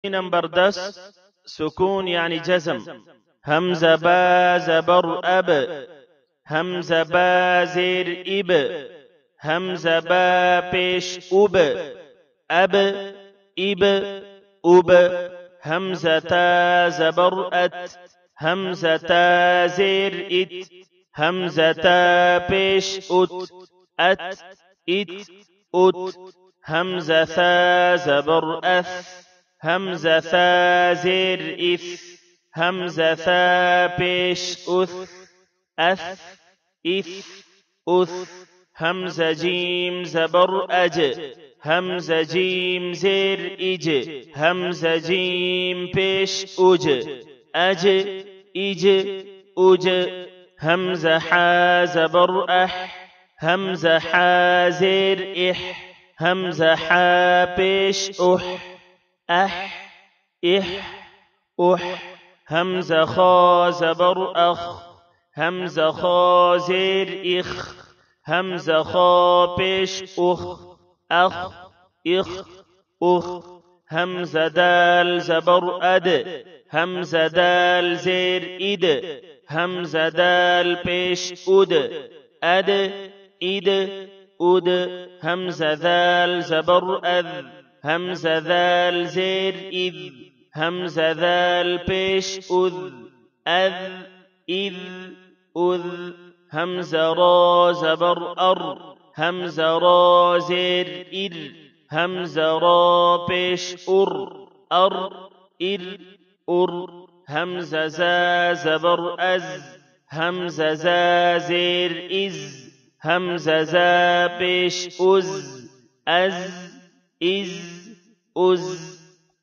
Number 10 سكون يعني جزم. همزة با زبر أب، همزة با زیر إب، همزة با پیش أب، أب إب أب. همزة تا زبر أت، همزة تا زیر إت، همزة تا پیش أت، أت إت أت. همزة ثا زبر أث، همزة ثا زیر إث، همزة ثا پیش أث، أث إث أث. همزة جيم زبر أج، همزة جيم زير إج، همزة جيم پیش أج، أج إج أج. همزة حا زبر أح، همزة حا زير إح، همزة حا پیش أح، أح إح أح. همزة خا زبر أخ، همزة خا زیر إخ، همزة خا پیش أخ، أخ إخ أخ. همزة دال زبر أد، همزة دال زیر إد، همزة دال پیش أد، أد إد أد. همزة ذال زبر أذ، همزة ذال زیر إذ، همزة ذال پیش أذ، أذ إذ أذ. همزة را زبر أر، همزة را زیر إر، همزة را پیش أر، أر إر أر. همزة زا زبر أز، همزة زا زیر إز، همزة زا پیش أز، أز إز أز.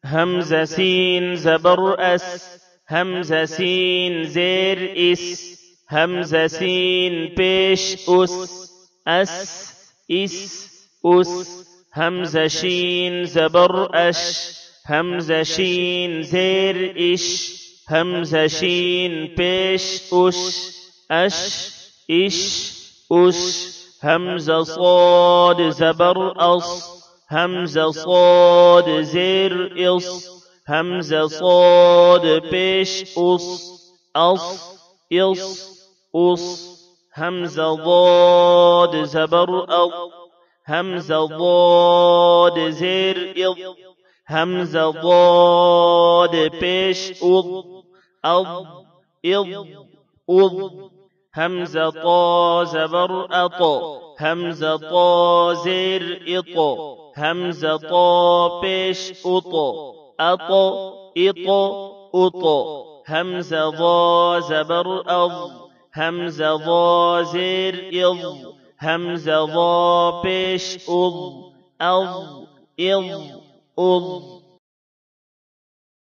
همزة سين زبر أس، همزة سين زیر إس، همزة سين پیش أس، أس إس أس. همزة شين زبر أش، همزة شين زیر إش، همزة شين پیش أش، أش إش أش. همزة صاد زبر أص، همزة صاد زیر إص، همزة صاد پیش أص، أص إص أص. همزة ضاد زبر أض، همزة ضاد زیر إض، همزة ضاد پیش أض، أض إض أض. همزة طا زبر أط، همزة طا زیر إط، همزة طا پیش أط، أط إط أط. همزة ضا زبر أض، همزة ضا زیر إض، همزة ضا پیش أض، أض إض أض.